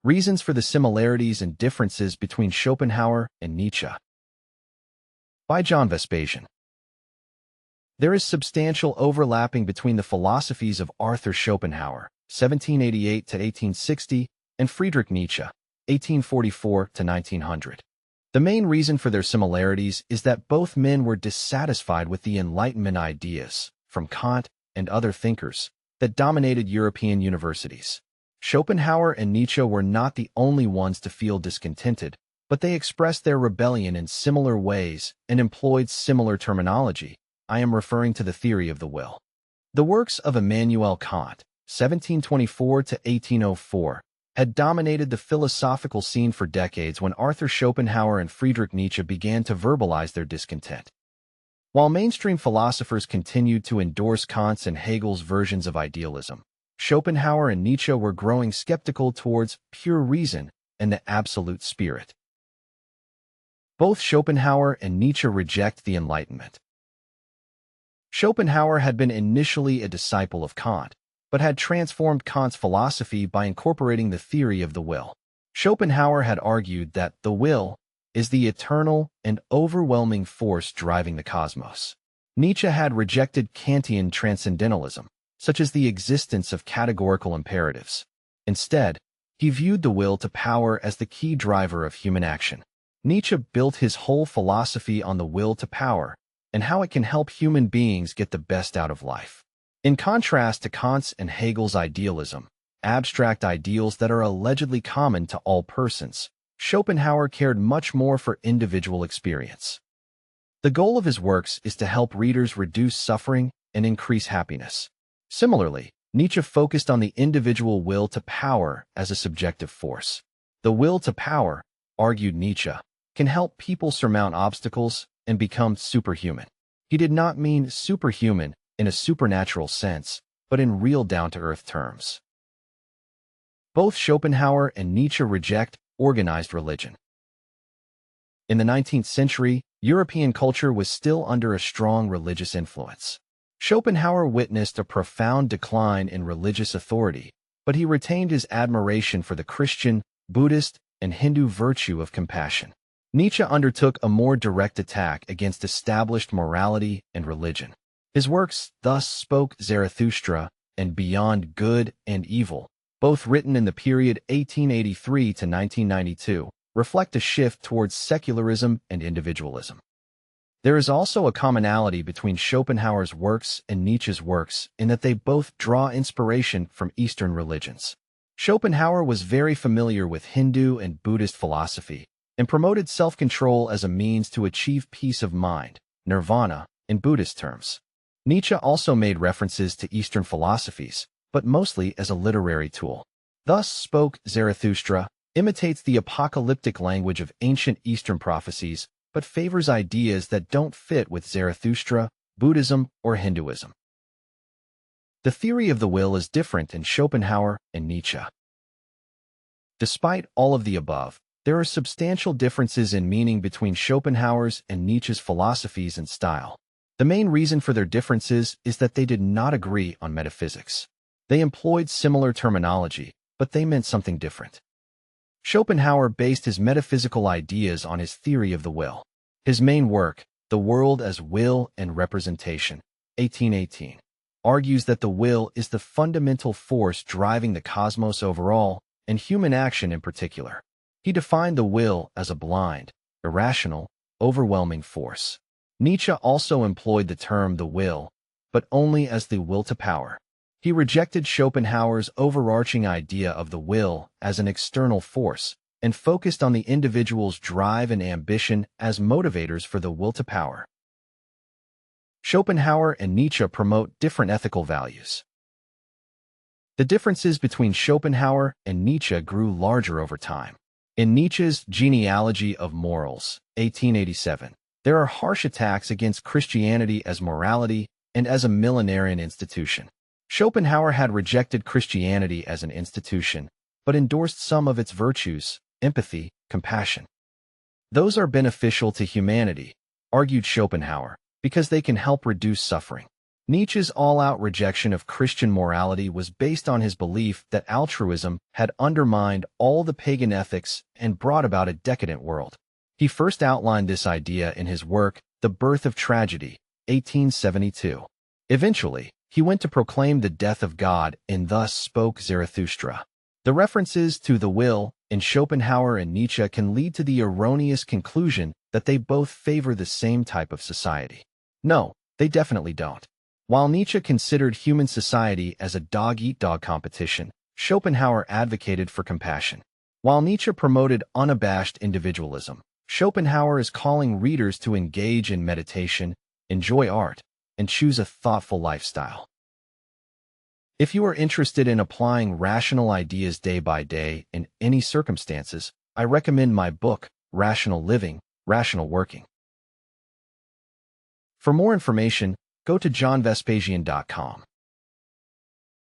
Reasons for the similarities and differences between Schopenhauer and Nietzsche. By John Vespasian. There is substantial overlapping between the philosophies of Arthur Schopenhauer, 1788 to 1860, and Friedrich Nietzsche, 1844 to 1900. The main reason for their similarities is that both men were dissatisfied with the Enlightenment ideas, from Kant and other thinkers, that dominated European universities. Schopenhauer and Nietzsche were not the only ones to feel discontented, but they expressed their rebellion in similar ways and employed similar terminology. I am referring to the theory of the will. The works of Immanuel Kant, 1724 to 1804, had dominated the philosophical scene for decades when Arthur Schopenhauer and Friedrich Nietzsche began to verbalize their discontent. While mainstream philosophers continued to endorse Kant's and Hegel's versions of idealism, Schopenhauer and Nietzsche were growing skeptical towards pure reason and the absolute spirit. Both Schopenhauer and Nietzsche reject the Enlightenment. Schopenhauer had been initially a disciple of Kant, but had transformed Kant's philosophy by incorporating the theory of the will. Schopenhauer had argued that the will is the eternal and overwhelming force driving the cosmos. Nietzsche had rejected Kantian transcendentalism, such as the existence of categorical imperatives. Instead, he viewed the will to power as the key driver of human action. Nietzsche built his whole philosophy on the will to power and how it can help human beings get the best out of life. In contrast to Kant's and Hegel's idealism, abstract ideals that are allegedly common to all persons, Schopenhauer cared much more for individual experience. The goal of his works is to help readers reduce suffering and increase happiness. Similarly, Nietzsche focused on the individual will to power as a subjective force. The will to power, argued Nietzsche, can help people surmount obstacles and become superhuman. He did not mean superhuman in a supernatural sense, but in real down-to-earth terms. Both Schopenhauer and Nietzsche reject organized religion. In the 19th century, European culture was still under a strong religious influence. Schopenhauer witnessed a profound decline in religious authority, but he retained his admiration for the Christian, Buddhist, and Hindu virtue of compassion. Nietzsche undertook a more direct attack against established morality and religion. His works, Thus Spoke Zarathustra and Beyond Good and Evil, both written in the period 1883 to 1992, reflect a shift towards secularism and individualism. There is also a commonality between Schopenhauer's works and Nietzsche's works in that they both draw inspiration from Eastern religions. Schopenhauer was very familiar with Hindu and Buddhist philosophy and promoted self-control as a means to achieve peace of mind, nirvana, in Buddhist terms. Nietzsche also made references to Eastern philosophies, but mostly as a literary tool. Thus Spoke Zarathustra imitates the apocalyptic language of ancient Eastern prophecies, but favors ideas that don't fit with Zarathustra, Buddhism, or Hinduism. The theory of the will is different in Schopenhauer and Nietzsche. Despite all of the above, there are substantial differences in meaning between Schopenhauer's and Nietzsche's philosophies and style. The main reason for their differences is that they did not agree on metaphysics. They employed similar terminology, but they meant something different. Schopenhauer based his metaphysical ideas on his theory of the will. His main work, The World as Will and Representation, 1818, argues that the will is the fundamental force driving the cosmos overall and human action in particular. He defined the will as a blind, irrational, overwhelming force. Nietzsche also employed the term the will, but only as the will to power. He rejected Schopenhauer's overarching idea of the will as an external force and focused on the individual's drive and ambition as motivators for the will to power. Schopenhauer and Nietzsche promote different ethical values. The differences between Schopenhauer and Nietzsche grew larger over time. In Nietzsche's Genealogy of Morals, 1887, there are harsh attacks against Christianity as morality and as a millenarian institution. Schopenhauer had rejected Christianity as an institution, but endorsed some of its virtues, empathy, compassion. Those are beneficial to humanity, argued Schopenhauer, because they can help reduce suffering. Nietzsche's all-out rejection of Christian morality was based on his belief that altruism had undermined all the pagan ethics and brought about a decadent world. He first outlined this idea in his work, The Birth of Tragedy, 1872. Eventually, he went to proclaim the death of God, and thus spoke Zarathustra. The references to the will in Schopenhauer and Nietzsche can lead to the erroneous conclusion that they both favor the same type of society. No, they definitely don't. While Nietzsche considered human society as a dog-eat-dog competition, Schopenhauer advocated for compassion. While Nietzsche promoted unabashed individualism, Schopenhauer is calling readers to engage in meditation, enjoy art, and choose a thoughtful lifestyle. If you are interested in applying rational ideas day by day in any circumstances, I recommend my book, Rational Living, Rational Working. For more information, go to johnvespasian.com.